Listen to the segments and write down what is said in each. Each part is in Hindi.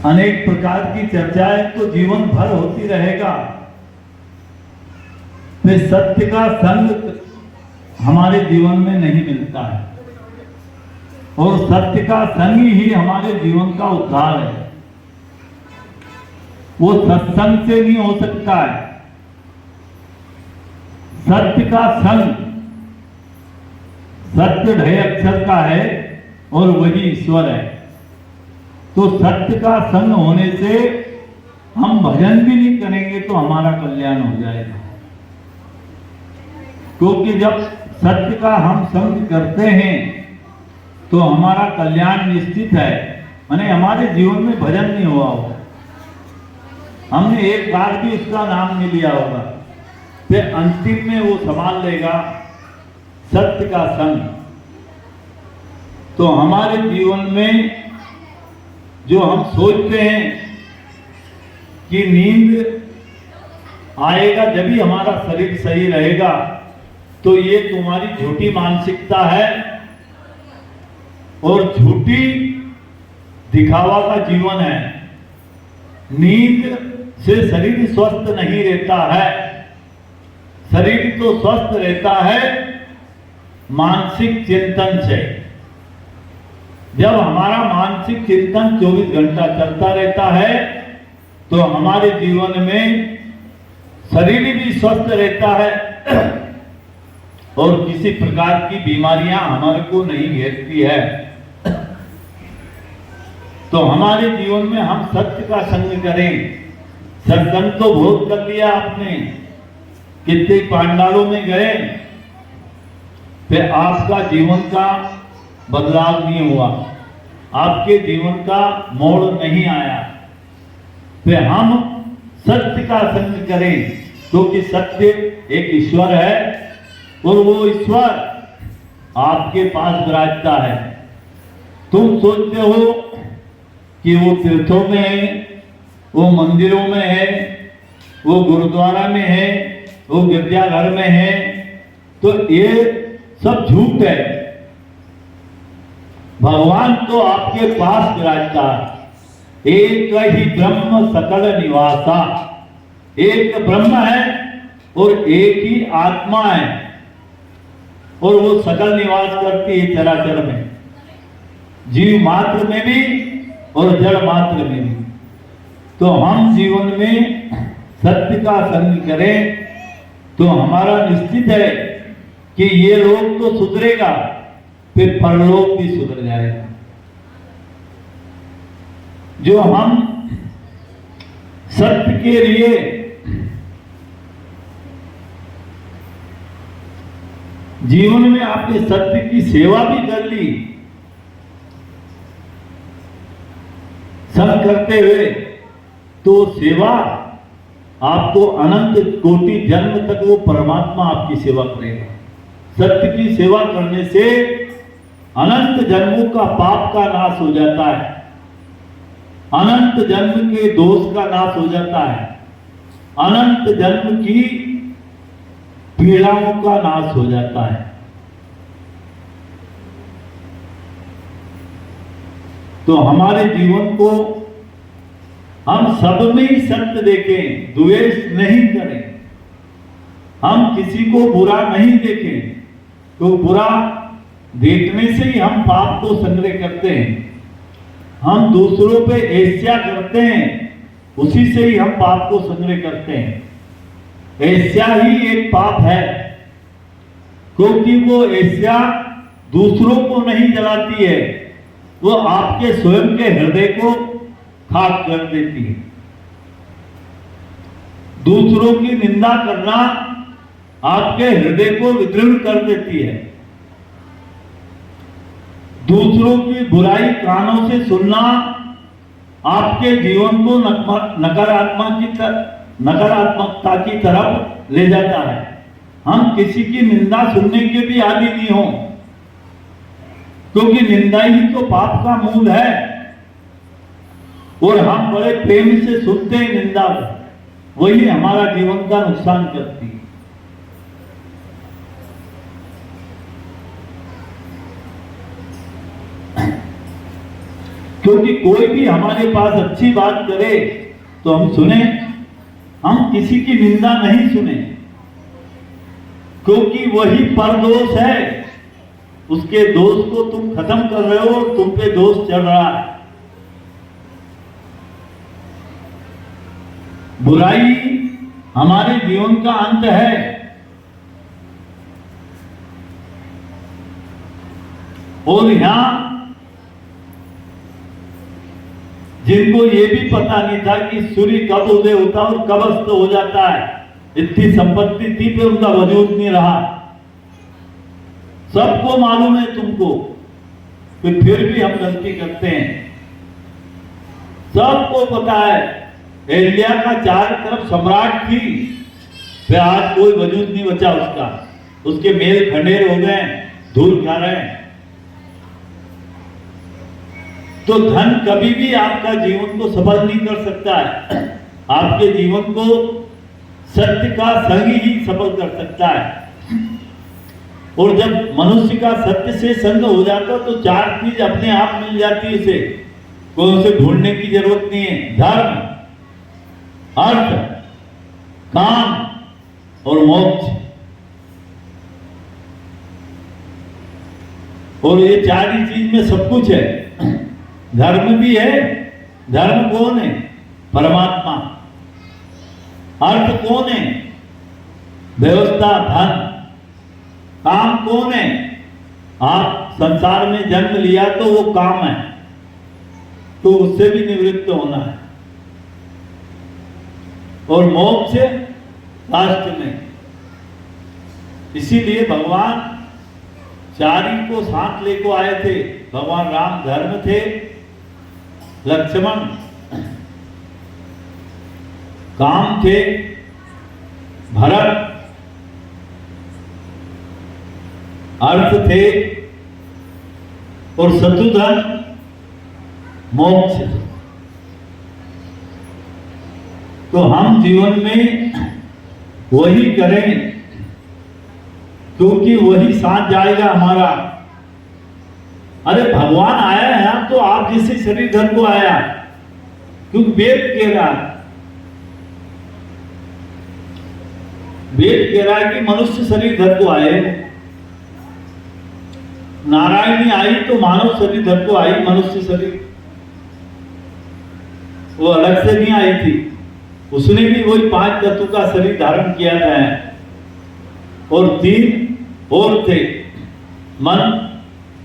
अनेक प्रकार की चर्चाएं तो जीवन भर होती रहेगा। फिर सत्य का संग हमारे जीवन में नहीं मिलता है और सत्य का संग ही हमारे जीवन का उद्धार है। वो सत्संग से नहीं हो सकता है। सत्य का संग, सत्य ढय अक्षर का है और वही ईश्वर है। तो सत्य का संग होने से हम भजन भी नहीं करेंगे तो हमारा कल्याण हो जाएगा, क्योंकि जब सत्य का हम संग करते हैं तो हमारा कल्याण निश्चित है। माने हमारे जीवन में भजन नहीं हुआ होगा, हमने एक बार भी उसका नाम नहीं लिया होगा, फिर अंतिम में वो संभाल लेगा सत्य का संग। तो हमारे जीवन में जो हम सोचते हैं कि नींद आएगा जब भी हमारा शरीर सही रहेगा, तो ये तुम्हारी झूठी मानसिकता है और झूठी दिखावा का जीवन है। नींद से शरीर स्वस्थ नहीं रहता है, शरीर तो स्वस्थ रहता है मानसिक चिंतन से। जब हमारा मानसिक चिंतन 24 घंटा चलता रहता है तो हमारे जीवन में शरीर भी स्वस्थ रहता है और किसी प्रकार की बीमारियां हमारे को नहीं घेरती है। तो हमारे जीवन में हम सत्य का संग करें। सत्संग तो बहुत कर लिया आपने, कितने पांडालों में गए, फिर आपका जीवन का बदलाव नहीं हुआ, आपके जीवन का मोड़ नहीं आया। फिर हम सत्य का संग करें, क्योंकि सत्य एक ईश्वर है और वो ईश्वर आपके पास विराजता है। तुम सोचते हो कि वो तीर्थों में है, वो मंदिरों में है, वो गुरुद्वारा में है, वो गिरजाघर में है, तो ये सब झूठ है। भगवान तो आपके पास विराजता है। एक ही ब्रह्म सकल निवासा, एक ब्रह्म है और एक ही आत्मा है और वो सकल निवास करती है चराचर में, जीव मात्र में भी और जड़ मात्र में भी। तो हम जीवन में सत्य का संग करें तो हमारा निश्चित है कि ये लोग तो सुधरेगा, फिर परलोक भी सुधर जाएगा। जो हम सत्य के लिए जीवन में आपने सत्य की सेवा भी कर ली, सब करते हुए, तो सेवा आपको अनंत कोटि जन्म तक वो परमात्मा आपकी सेवा करेगा। सत्य की सेवा करने से अनंत जन्मों का पाप का नाश हो जाता है, अनंत जन्म के दोष का नाश हो जाता है, अनंत जन्म की पीड़ाओं का नाश हो जाता है। तो हमारे जीवन को हम सब में ही सत्य देखें, द्वेष नहीं करें, हम किसी को बुरा नहीं देखें, तो बुरा देखने से ही हम पाप को संग्रह करते हैं। हम दूसरों पे ईर्ष्या करते हैं, उसी से ही हम पाप को संग्रह करते हैं। ईर्ष्या ही एक पाप है, क्योंकि वो ईर्ष्या दूसरों को नहीं जलाती है, वो आपके स्वयं के हृदय को खाक कर देती है। दूसरों की निंदा करना आपके हृदय को विदीर्ण कर देती है। दूसरों की बुराई कानों से सुनना आपके जीवन को नकारात्मकता की तरफ ले जाता है। हम किसी की निंदा सुनने के भी आदी नहीं हो, क्योंकि निंदा ही तो पाप का मूल है और हम बड़े प्रेम से सुनते हैं निंदा, वही हमारा जीवन का नुकसान करती है। क्योंकि कोई भी हमारे पास अच्छी बात करे तो हम सुने, हम किसी की निंदा नहीं सुने, क्योंकि वही परदोष है। उसके दोष को तुम खत्म कर रहे हो और तुम पे दोष चढ़ रहा है। बुराई हमारे जीवन का अंत है। और यहां जिनको ये भी पता नहीं था कि सूर्य कब उदय होता है और कब अस्त हो जाता है, इतनी संपत्ति थी पे उनका वजूद नहीं रहा। सबको मालूम है तुमको, फिर भी हम गलती करते हैं। सबको पता है एलिया का चारों तरफ सम्राट थी, फिर आज कोई वजूद नहीं बचा उसका। उसके मेल खंडेर हो गए, धूल खा रहे हैं। तो धन कभी भी आपका जीवन को सफल नहीं कर सकता है। आपके जीवन को सत्य का संग ही सफल कर सकता है। और जब मनुष्य का सत्य से संग हो जाता तो चार चीज अपने आप मिल जाती है उसे, कोई उसे ढूंढने की जरूरत नहीं है। धर्म, अर्थ, काम और मोक्ष। और ये चार ही चीज में सब कुछ है। धर्म भी है। धर्म कौन है? परमात्मा। अर्थ कौन है? व्यवस्था, धन। काम कौन है? आप संसार में जन्म लिया तो वो काम है, तो उससे भी निवृत्त होना है। और मोक्ष राष्ट्र में। इसीलिए भगवान चारी को साथ लेको आए थे। भगवान राम धर्म थे, लक्ष्मण काम थे, भरत अर्थ थे और शत्रुघ्न मोक्ष। तो हम जीवन में वही करें, क्योंकि वही साथ जाएगा हमारा। अरे भगवान आया है तो आप जिसे शरीर धर को आया, क्योंकि वेद कह रहा है, वेद कह रहा है कि मनुष्य शरीर धर को आए। नारायणी आई तो मानव शरीर धर को आई, मनुष्य शरीर। वो अलग से नहीं आई थी, उसने भी वही 5 तत्व का शरीर धारण किया था। और 3 और थे, मन,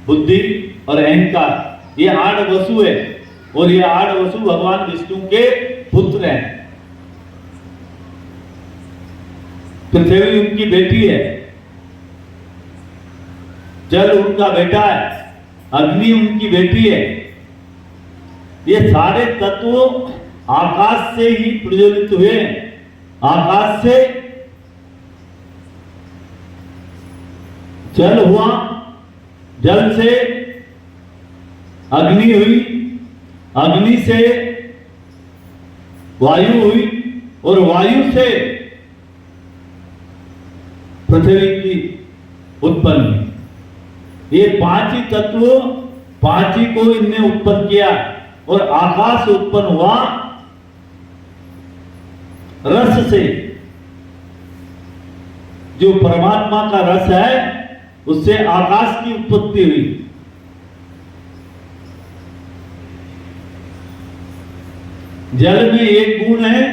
बुद्धि और अहंकार। ये 8 वसु है और ये 8 वसु भगवान विष्णु के पुत्र हैं। पृथ्वी उनकी बेटी है, जल उनका बेटा है, अग्नि उनकी बेटी है। ये सारे तत्व आकाश से ही प्रज्वलित हुए। आकाश से जल हुआ, जल से अग्नि हुई, अग्नि से वायु हुई और वायु से पृथ्वी की उत्पन्न हुई। ये 5 ही तत्व, 5 ही को इनने उत्पन्न किया। और आकाश उत्पन्न हुआ रस से, जो परमात्मा का रस है, उससे आकाश की उत्पत्ति हुई। जल में 1 गुण है,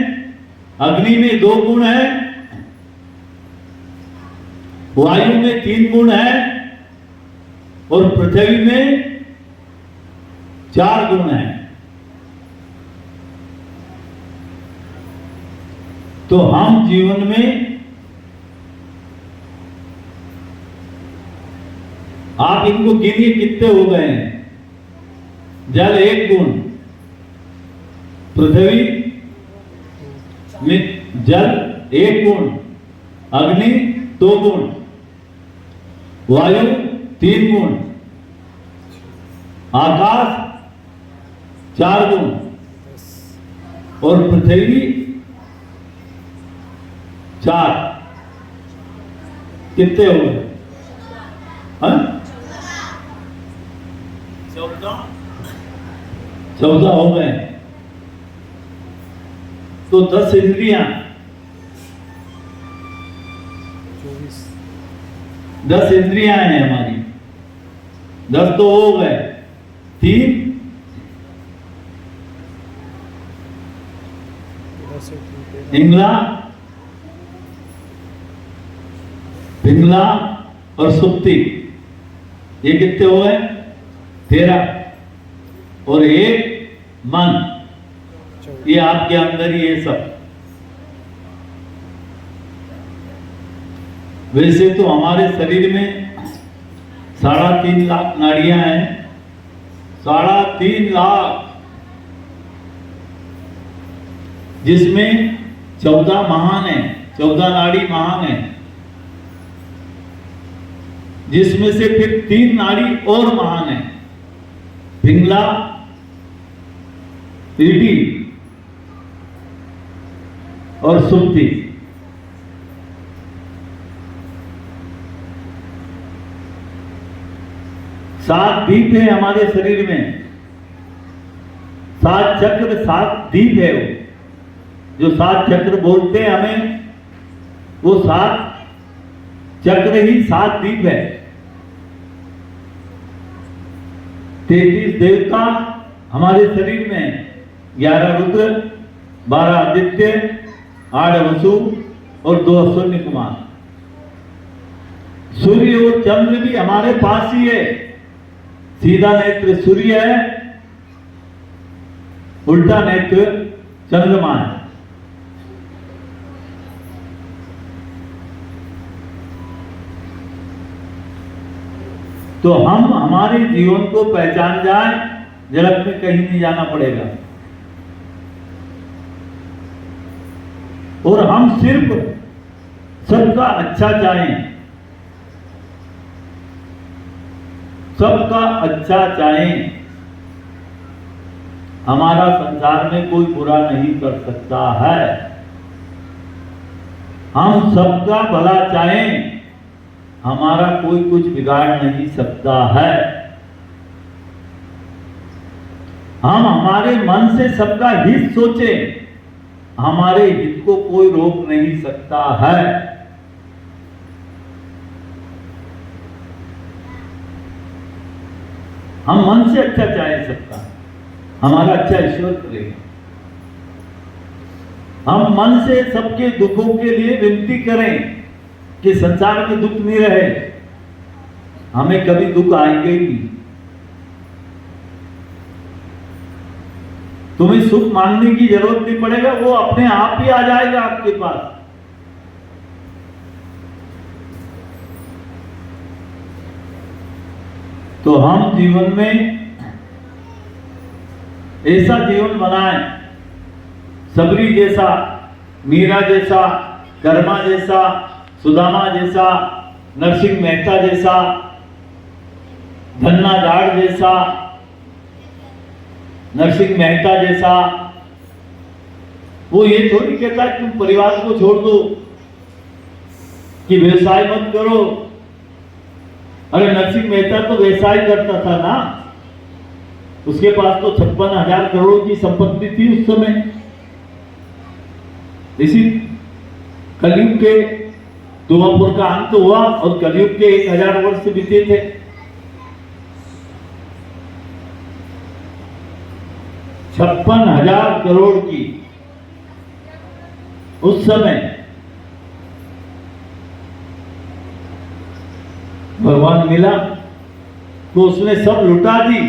अग्नि में 2 गुण है, वायु में 3 गुण है और पृथ्वी में 4 गुण है। तो हम जीवन में आप इनको गिनिए कितने हो गए हैं। जल 1 गुण, पृथ्वी में जल 1 गुण, अग्नि 2 गुण, वायु 3 गुण, आकाश 4 गुण और पृथ्वी 4। कितने हो गए? 14। 14 हो गए, तो 10 इंद्रियां, 10 इंद्रियां हैं हमारी, 10 तो हो गए, 3 इंगला, पिंगला और सुप्ति, ये कितने हो गए? 13। और एक मन, ये आपके अंदर ही है सब। वैसे तो हमारे शरीर में 3.5 लाख नाड़ियां हैं, 3.5 लाख, जिसमें 14 महान है, 14 नाड़ी महान है, जिसमें से फिर 3 नाड़ी और महान है, पिंगला, पीढ़ी और सुप्ति। सात दीप है हमारे शरीर में, 7 चक्र, 7 दीप है। वो जो 7 चक्र बोलते हैं हमें, वो 7 चक्र ही 7 दीप है। 33 देवता हमारे शरीर में, 11 रुद्र, 12 आदित्य, 8 वसु और 2 अश्विनी कुमार। सूर्य और चंद्र भी हमारे पास ही है। सीधा नेत्र सूर्य है, उल्टा नेत्र चंद्रमा है। तो हम हमारे जीवन को पहचान जाए, जगत में कहीं नहीं जाना पड़ेगा। और हम सिर्फ सबका अच्छा चाहें, सबका अच्छा चाहें। हमारा संसार में कोई बुरा नहीं कर सकता है। हम सबका भला चाहें, हमारा कोई कुछ बिगाड़ नहीं सकता है। हम हमारे मन से सबका हित सोचें, हमारे हित को कोई रोक नहीं सकता है। हम मन से अच्छा चाहे सबका, हमारा अच्छा ईश्वर करेगा। हम मन से सबके दुखों के लिए विनती करें कि संसार में दुख नहीं रहे, हमें कभी दुख आएंगे ही नहीं। तुम्हें सुख मांगने की जरूरत नहीं पड़ेगा, वो अपने आप ही आ जाएगा आपके पास। तो हम जीवन में ऐसा जीवन बनाएं, सबरी जैसा, मीरा जैसा, कर्मा जैसा, सुदामा जैसा, नरसिंह मेहता जैसा, धन्ना जाड़ जैसा, नरसिंह मेहता जैसा। वो ये थोड़ी कहता है तुम परिवार को छोड़ दो, कि व्यवसाय मत करो। अरे नरसिंह मेहता तो व्यवसाय करता था ना, उसके पास तो 56,000 करोड़ की संपत्ति थी उस समय। इसी कलयुग के द्वापर का अंत हुआ और कलयुग के 1000 वर्ष बीते थे। छप्पन 56,000 करोड़ की उस समय भगवान मिला तो उसने सब लुटा दी।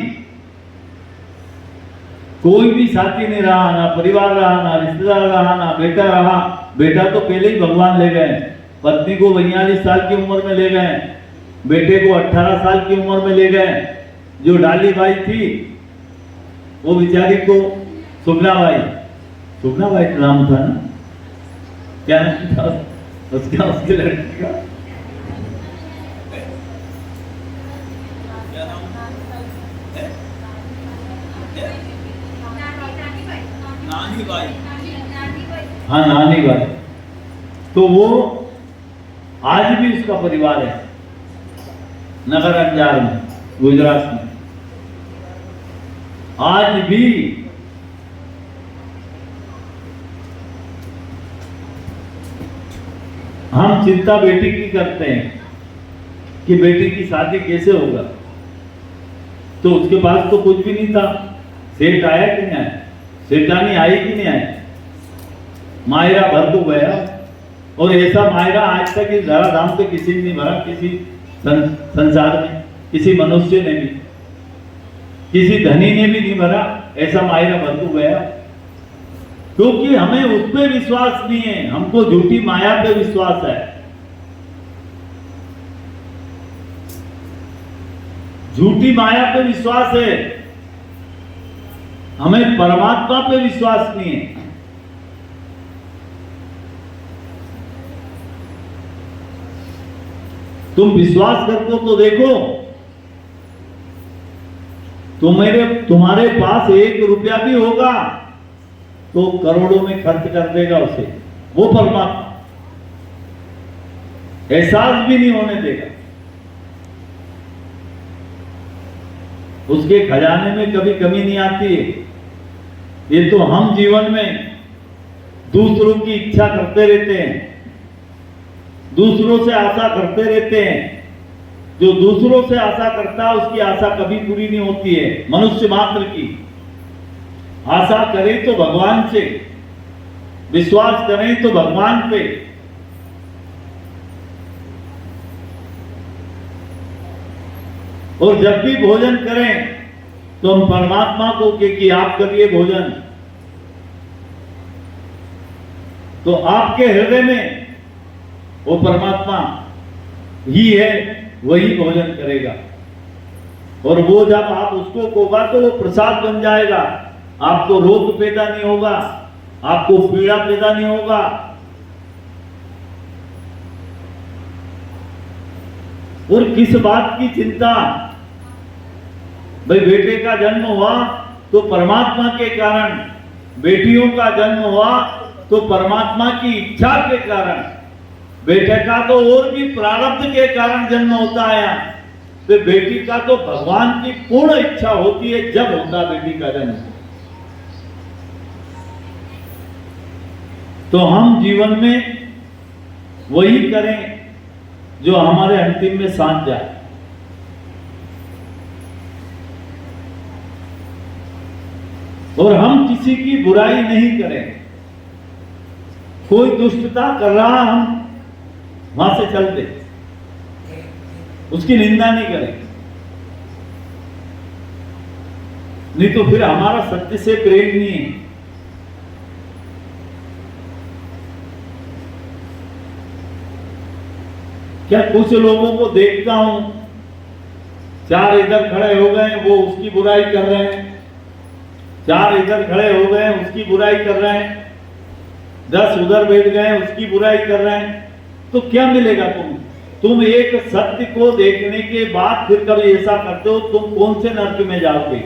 कोई भी साथी नहीं रहा, ना परिवार रहा, ना रिश्तेदार रहा, ना बेटा रहा। बेटा तो पहले ही भगवान ले गए, पत्नी को 42 साल की उम्र में ले गए, बेटे को 18 साल की उम्र में ले गए। जो डाली बाई थी वो बेचारी को सुगना बाई नाम था ना, क्या नाम था उसका, उसके लड़की का नानी बाई। हाँ, नानी बाई। तो वो आज भी उसका परिवार है नगर अंजार में, गुजरात में। आज भी हम चिंता बेटी की करते हैं कि बेटी की शादी कैसे होगा, तो उसके पास तो कुछ भी नहीं था। सेठ आया कि नहीं आया, सेठानी आई कि नहीं आई, मायरा भर को गया। और ऐसा मायरा आज तक इस धराधाम पे किसी ने नहीं भरा, किसी संसार में किसी मनुष्य ने भी, किसी धनी ने भी नहीं भरा, ऐसा मायरा भर को गया। क्योंकि हमें उस पे विश्वास नहीं है, हमको झूठी माया पे विश्वास है। झूठी माया पे विश्वास है, हमें परमात्मा पे विश्वास नहीं है। तुम विश्वास करके तो देखो, तुम्हारे पास 1 रुपया भी होगा तो करोड़ों में खर्च कर देगा उसे वो परमात्मा, एहसास भी नहीं होने देगा। उसके खजाने में कभी कमी नहीं आती है। ये तो हम जीवन में दूसरों की इच्छा करते रहते हैं, दूसरों से आशा करते रहते हैं। जो दूसरों से आशा करता है उसकी आशा कभी पूरी नहीं होती है। मनुष्य मात्र की आशा करें तो भगवान से, विश्वास करें तो भगवान पे। और जब भी भोजन करें तो हम परमात्मा को कि आप करिए भोजन, तो आपके हृदय में वो परमात्मा ही है, वही भोजन करेगा। और वो जब आप उसको होगा तो वो प्रसाद बन जाएगा। आपको रोग पैदा नहीं होगा, आपको पीड़ा पैदा नहीं होगा। और किस बात की चिंता, भाई बेटे का जन्म हुआ तो परमात्मा के कारण, बेटियों का जन्म हुआ तो परमात्मा की इच्छा के कारण, बेटे का तो और भी प्रारब्ध के कारण जन्म होता है, तो बेटी का तो भगवान की पूर्ण इच्छा होती है जब होता बेटी का जन्म। तो हम जीवन में वही करें जो हमारे अंतिम में साथ जाए। और हम किसी की बुराई नहीं करें। कोई दुष्टता कर रहा, हम वहां से चल दे, उसकी निंदा नहीं करें, नहीं तो फिर हमारा सत्य से प्रेम नहीं है। क्या कुछ लोगों को देखता हूं, 4 इधर खड़े हो गए वो उसकी बुराई कर रहे हैं, 4 इधर खड़े हो गए उसकी बुराई कर रहे हैं, 10 उधर बैठ गए उसकी बुराई कर रहे हैं। तो क्या मिलेगा तुम एक सत्य को देखने के बाद फिर कभी ऐसा करते हो, तुम कौन से नर्क में जाओगे?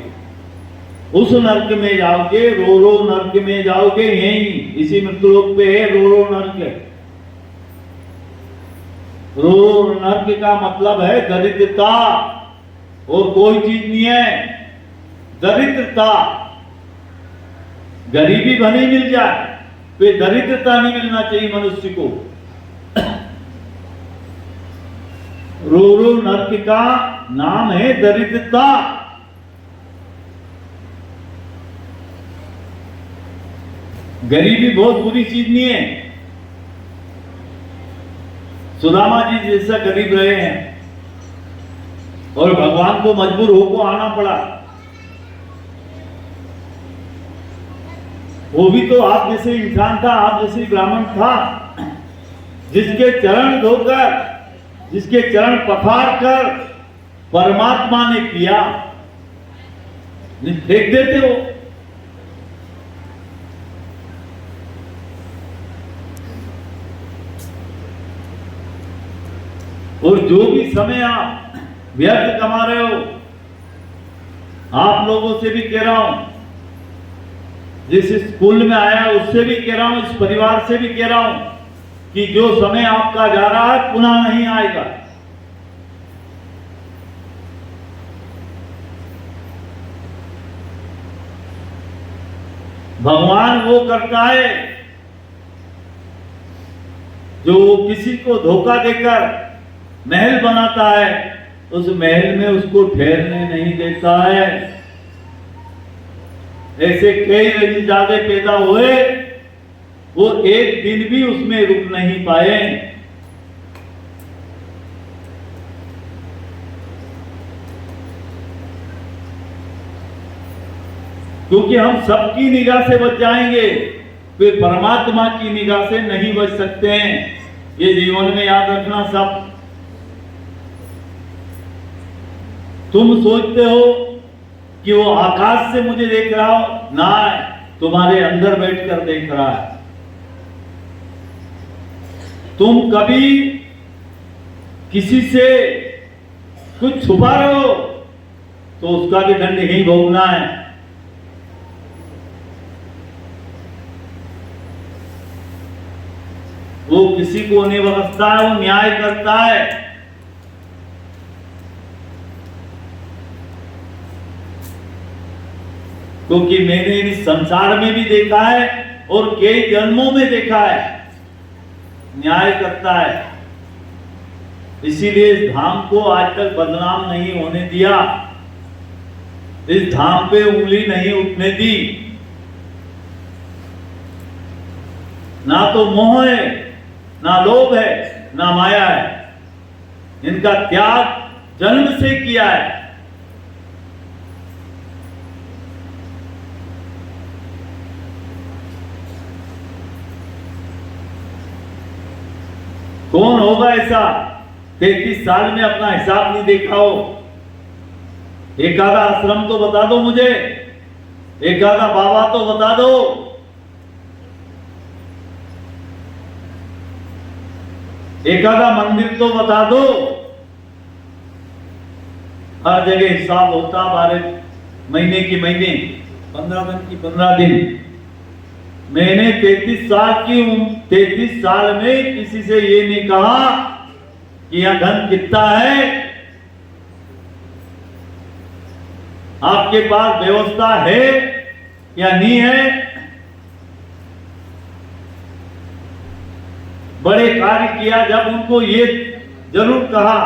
उस नर्क में जाओगे, रो रो नर्क में जाओगे। यही इसी मृत्युलोक पे है रो रो नर्क। रो रो नर्क का मतलब है दरिद्रता, और कोई चीज नहीं है दरिद्रता। गरीबी भले मिल जाए, तो दरिद्रता नहीं मिलना चाहिए मनुष्य को। रो रो नर्क का नाम है दरिद्रता। गरीबी बहुत बुरी चीज नहीं है। सुदामा जी जैसा गरीब रहे हैं और भगवान को मजबूर होकर आना पड़ा। वो भी तो आप जैसे इंसान था, आप जैसे ब्राह्मण था, जिसके चरण धोकर, जिसके चरण पखार कर परमात्मा ने किया, फेंक देते हो। और जो भी समय आप व्यर्थ कमा रहे हो, आप लोगों से भी कह रहा हूं, जिस स्कूल में आया उससे भी कह रहा हूं, इस परिवार से भी कह रहा हूं कि जो समय आपका जा रहा है पुनः नहीं आएगा। भगवान वो करता है जो किसी को धोखा देकर महल बनाता है, उस महल में उसको ठहरने नहीं देता है। ऐसे कई रहीजादे पैदा हुए, वो एक दिन भी उसमें रुक नहीं पाए। क्योंकि हम सबकी निगाह से बच जाएंगे, फिर परमात्मा की निगाह से नहीं बच सकते हैं। ये जीवन में याद रखना सब। तुम सोचते हो कि वो आकाश से मुझे देख रहा हो, ना, तुम्हारे अंदर बैठकर देख रहा है। तुम कभी किसी से कुछ छुपा रहे हो तो उसका भी दंड यही भोगना है। वो किसी को नहीं बख्शता है, वो न्याय करता है। क्योंकि मैंने इस संसार में भी देखा है और कई जन्मों में देखा है, न्याय करता है। इसीलिए इस धाम को आज तक बदनाम नहीं होने दिया, इस धाम पे उंगली नहीं उठने दी। ना तो मोह है, ना लोभ है, ना माया है। इनका त्याग जन्म से किया है। कौन होगा ऐसा 33 साल में अपना हिसाब नहीं देखा हो? एक आधा आश्रम तो बता दो मुझे, एक आधा बाबा तो बता दो। एक आधा मंदिर तो बता दो। हर जगह हिसाब होता, 12 महीने की महीने, 15 दिन की 15 दिन। मैंने 33 साल में किसी से ये नहीं कहा कि यहां धन कितना है, आपके पास व्यवस्था है या नहीं है। बड़े कार्य किया जब उनको ये जरूर कहा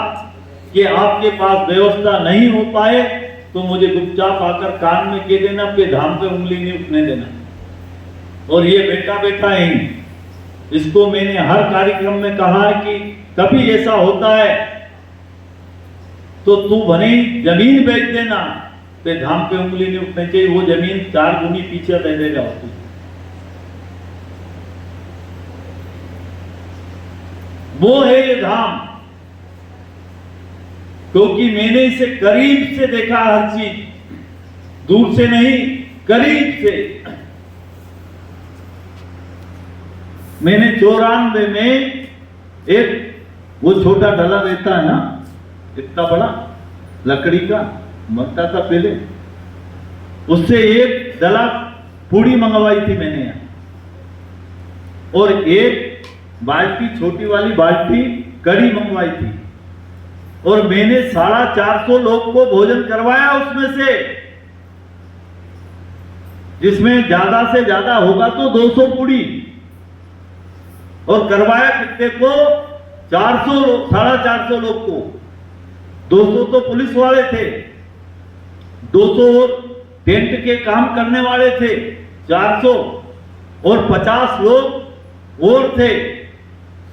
कि आपके पास व्यवस्था नहीं हो पाए तो मुझे चुपचाप आकर कान में कह देना, पे धाम पे उंगली नहीं उठने देना। और ये बेटा बेटा ही, इसको मैंने हर कार्यक्रम में कहा है कि कभी ऐसा होता है तो तू भले जमीन बेच देना, पे धाम पे उंगली नहीं उठनी चाहिए। वो जमीन 4 गुनी पीछे दे देगा उसको। वो है ये धाम, क्योंकि मैंने इसे करीब से देखा, हर चीज दूर से नहीं, करीब से। मैंने 94 में एक वो छोटा डला रहता है ना, इतना बड़ा लकड़ी का, मरता था पहले, उससे एक डला पूड़ी मंगवाई थी मैंने यहाँ, और एक बाल्टी, छोटी वाली बाल्टी कड़ी मंगवाई थी। और मैंने 450 लोग को भोजन करवाया उसमें से, जिसमें ज्यादा से ज्यादा होगा तो 200 पूड़ी, और करवाया कितने को? 400 लोग, 450 लोग को। 200 तो पुलिस वाले थे, 200 टेंट के काम करने वाले थे, 400, और 50 लोग और थे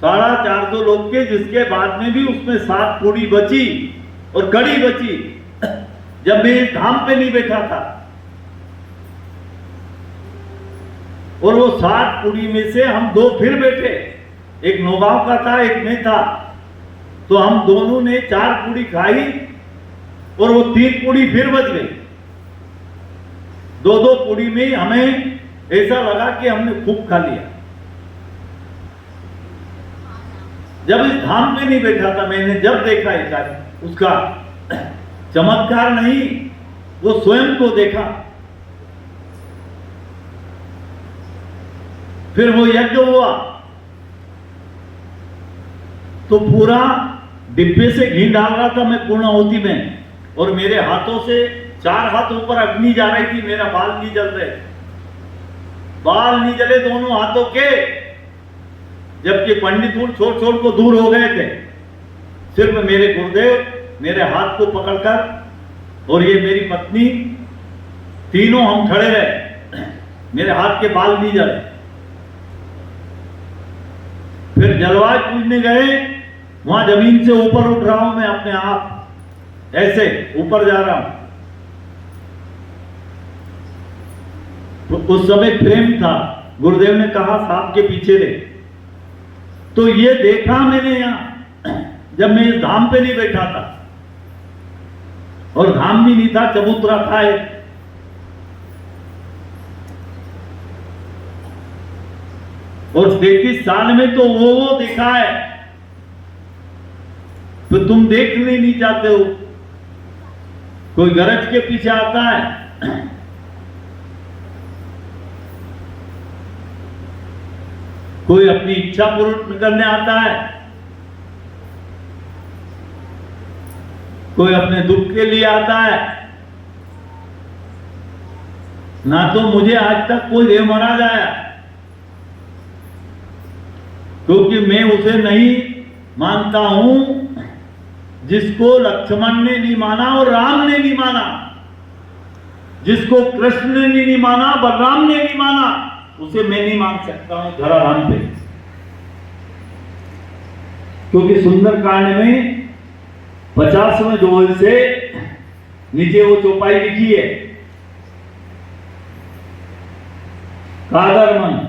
450 लोग के, जिसके बाद में भी उसमें 7 पूड़ी बची और कड़ी बची जब मैं इस धाम पे नहीं बैठा था। और वो 7 पूड़ी में से हम 2 फिर बैठे, एक नौगांव का था, एक में था, तो हम दोनों ने 4 पूड़ी खाई और वो 3 पूड़ी फिर बच गई। 2-2 पूड़ी में हमें ऐसा लगा कि हमने खूब खा लिया। जब इस धाम पे नहीं बैठा था मैंने, जब देखा एक उसका चमत्कार नहीं, वो स्वयं को देखा। फिर वो यज्ञ हुआ तो पूरा डिब्बे से घी डाल रहा था मैं पूर्णाहुति में, और मेरे हाथों से 4 हाथ ऊपर अग्नि जा रही थी, मेरा बाल नहीं जल रहे। बाल नहीं जले दोनों हाथों के, जबकि पंडित छोड़ छोड़ को दूर हो गए थे। सिर्फ मेरे गुरुदेव मेरे हाथ को पकड़कर और ये मेरी पत्नी, तीनों हम खड़े रहे, मेरे हाथ के बाल नहीं जले। फिर जलवायु पूजने गए, वहां जमीन से ऊपर उठ रहा हूं मैं अपने आप, ऐसे ऊपर जा रहा हूं। तो उस समय प्रेम था, गुरुदेव ने कहा सांप के पीछे रहे। तो ये देखा मैंने यहां, जब मैं इस धाम पे नहीं बैठा था, और धाम भी नहीं था, चबूतरा था एक। और 33 साल में तो वो देखा है, तो तुम देखने नहीं चाहते हो। कोई गरज के पीछे आता है, कोई अपनी इच्छा पूर्ण करने आता है, कोई अपने दुख के लिए आता है। ना तो मुझे आज तक कोई देव महाराज आया, क्योंकि मैं उसे नहीं मानता हूं जिसको लक्ष्मण ने नहीं माना और राम ने नहीं माना, जिसको कृष्ण ने नहीं माना, बलराम ने नहीं माना, उसे मैं नहीं मान सकता हूं धराधाम पे। क्योंकि सुंदरकांड में 50वें दोहे से नीचे वो चौपाई लिखी है, कादर मन,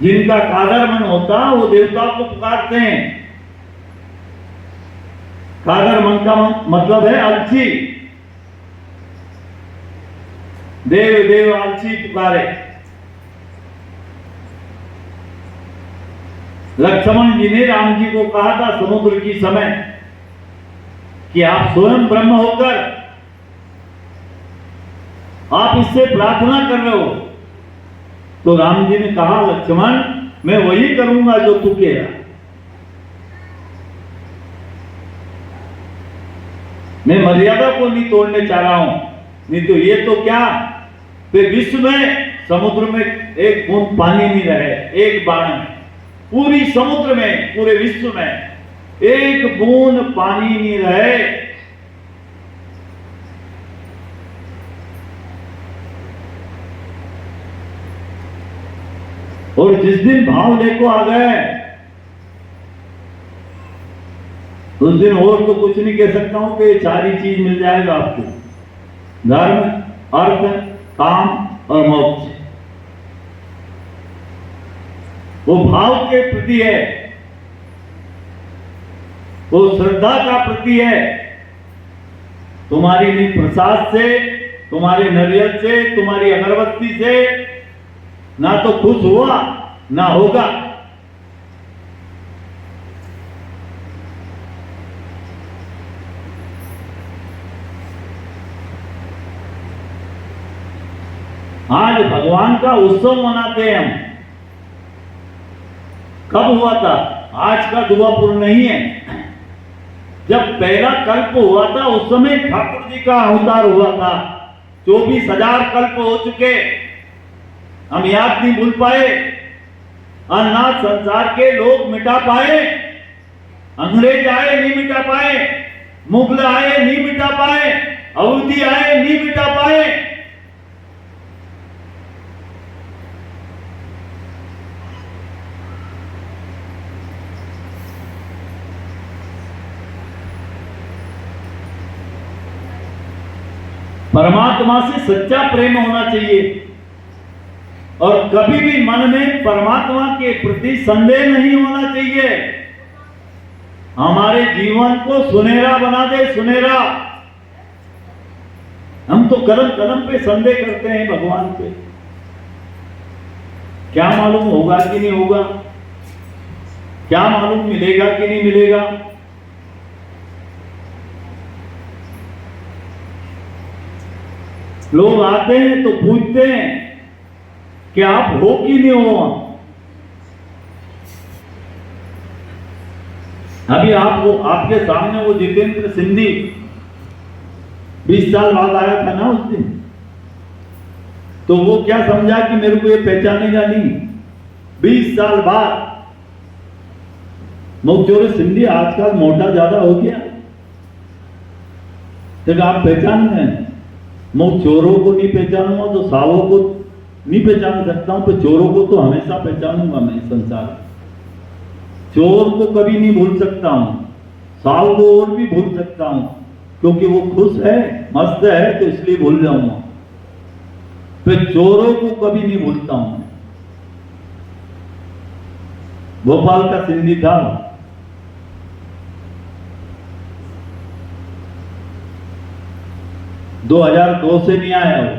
जिनका कादर मन होता वो देवता को पुकारते हैं। कादर मन का मतलब है अलसी, देव देव आलसी पुकारे। लक्ष्मण जी ने राम जी को कहा था समुद्र की समय कि आप स्वयं ब्रह्म होकर आप इससे प्रार्थना कर रहे हो। तो राम जी ने कहा लक्ष्मण मैं वही करूंगा जो तू कहेगा। मैं मर्यादा को नहीं तोड़ने चाह रहा हूं, नहीं तो ये तो क्या विश्व में समुद्र में एक बूंद पानी नहीं रहे, एक बाण में पूरी समुद्र में पूरे विश्व में एक बूंद पानी नहीं रहे। और जिस दिन भाव लेको आ गए उस दिन और तो कुछ नहीं कह सकता हूं कि चार ही चीज मिल जाएगा आपको, धर्म, अर्थ, काम और मोक्ष। वो भाव के प्रति है, वो श्रद्धा का प्रति है। तुम्हारी नी प्रसाद से, तुम्हारे नारियल से, तुम्हारी अगरबत्ती से ना तो खुश हुआ ना होगा। आज भगवान का उत्सव मनाते हैं हम। कब हुआ था? आज का दुआपुर नहीं है, जब पहला कल्प हुआ था उस समय ठाकुर जी का अवतार हुआ था। 24,000 कल्प हो चुके, हम याद नहीं भूल पाए, और ना संसार के लोग मिटा पाए। अंग्रेज आए नहीं मिटा पाए, मुगल आए नहीं मिटा पाए, अवधी आए नहीं मिटा पाए। परमात्मा से सच्चा प्रेम होना चाहिए, और कभी भी मन में परमात्मा के प्रति संदेह नहीं होना चाहिए। हमारे जीवन को सुनहरा बना दे, सुनहरा। हम तो कदम कदम पे संदेह करते हैं भगवान पे, क्या मालूम होगा कि नहीं होगा, क्या मालूम मिलेगा कि नहीं मिलेगा। लोग आते हैं तो पूछते हैं कि आप हो कि नहीं हो। अभी आपके सामने वो जितेंद्र सिंधी 20 साल बाद आया था ना उस दिन, तो वो क्या समझा कि मेरे को ये पहचानेगा नहीं। 20 साल बाद मऊचोरे सिंधी आजकल मोटा ज्यादा हो गया, तो आप पहचान रहे हैं। मैं चोरों को नहीं पहचानूंगा तो सावों को नहीं पहचान सकता हूं, तो चोरों को तो हमेशा पहचानूंगा मैं इस संसार में। चोर को कभी नहीं भूल सकता हूं, साव को और भी भूल सकता हूं, क्योंकि वो खुश है, मस्त है, तो इसलिए भूल जाऊंगा। फिर चोरों को कभी नहीं भूलता हूं। भोपाल का सिंधी था, दो 2002 से नहीं आया वो।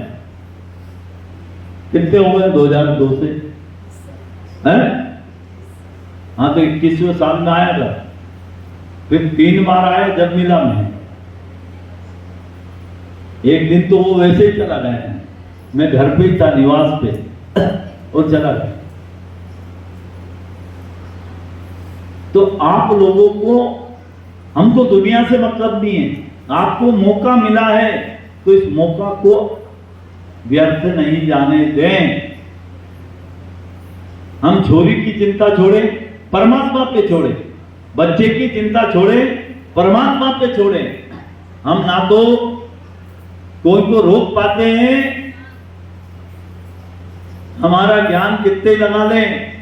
कितने हो गए 2002 से? हैं? हाँ, तो 21वें साल में आया था। फिर 3 बार आया जब मिला मैं। एक दिन तो वो वैसे ही चला गया, मैं घर पे ही था, निवास पे, और चला गया। तो आप लोगों को, हमको दुनिया से मतलब नहीं है, आपको मौका मिला है तो इस मौका को व्यर्थ नहीं जाने दें। हम छोरी की चिंता छोड़े, परमात्मा पे छोड़े, बच्चे की चिंता छोड़े, परमात्मा पे छोड़े। हम ना तो कोई को रोक पाते हैं, हमारा ज्ञान कितने लगा लें,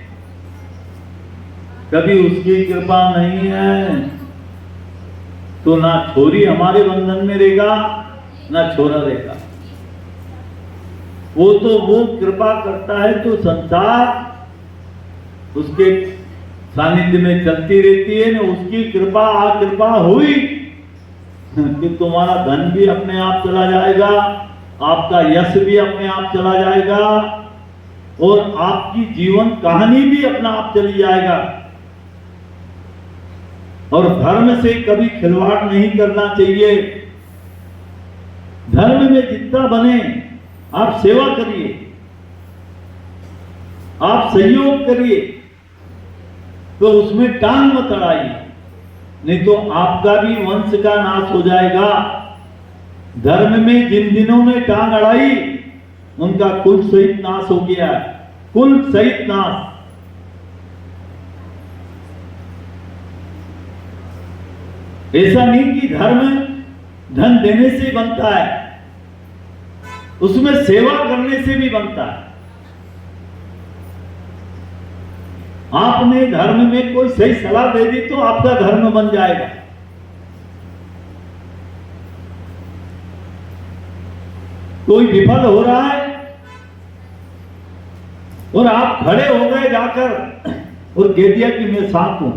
कभी उसकी कृपा नहीं है तो ना छोरी हमारे बंधन में रहेगा, ना छोरा रहेगा। वो तो वो कृपा करता है तो संसार उसके सानिध्य में चलती रहती है। ना उसकी कृपा कृपा हुई कि तुम्हारा धन भी अपने आप चला जाएगा, आपका यश भी अपने आप चला जाएगा, और आपकी जीवन कहानी भी अपना आप चली जाएगा। और धर्म से कभी खिलवाड़ नहीं करना चाहिए। धर्म में जितना बने आप सेवा करिए, आप सहयोग करिए, तो उसमें टांग मत अड़ाइए, नहीं तो आपका भी वंश का नाश हो जाएगा। धर्म में जिन जिन्हों ने टांग अड़ाई उनका कुल सहित नाश हो गया, कुल सहित नाश। ऐसा नहीं कि धर्म धन देने से बनता है, उसमें सेवा करने से भी बनता है। आपने धर्म में कोई सही सलाह दे दी तो आपका धर्म बन जाएगा। कोई विफल हो रहा है और आप खड़े हो गए जाकर और कह दिया कि मैं साथ हूं,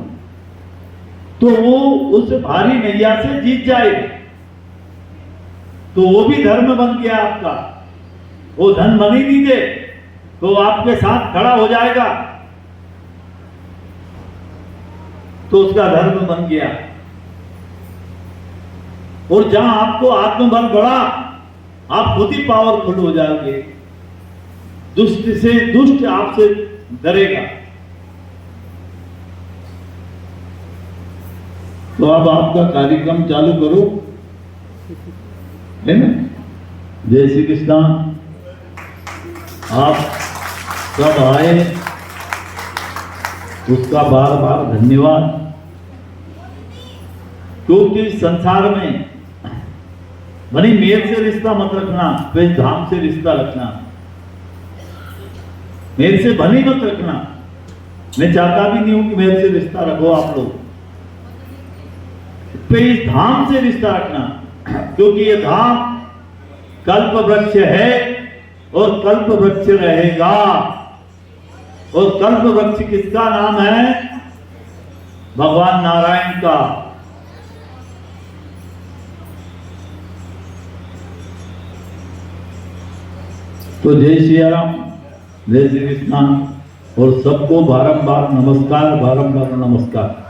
तो वो उस भारी नैया से जीत जाएगा, तो वो भी धर्म बन गया आपका। वो धन बन ही नहीं दे तो आपके साथ खड़ा हो जाएगा, तो उसका धर्म बन गया। और जहां आपको आत्मबल बढ़ा, आप खुद ही पावरफुल हो जाओगे। दुष्ट से दुष्ट आपसे डरेगा। तो अब आपका कार्यक्रम चालू करो, है ना? जय श्री कृष्ण। आप सब आए, उसका बार बार धन्यवाद। क्योंकि संसार में भले मेर से रिश्ता मत रखना, फिर धाम से रिश्ता रखना। मेरे से भले मत रखना, मैं चाहता भी नहीं हूं कि मेरे से रिश्ता रखो आप लोग। पे इस धाम से रिश्ता रखना, क्योंकि ये धाम कल्प वृक्ष है और कल्प वृक्ष रहेगा। और कल्प वृक्ष किसका नाम है? भगवान नारायण का। तो जय श्री राम, जय श्री कृष्ण, और सबको बारंबार नमस्कार, बारंबार नमस्कार।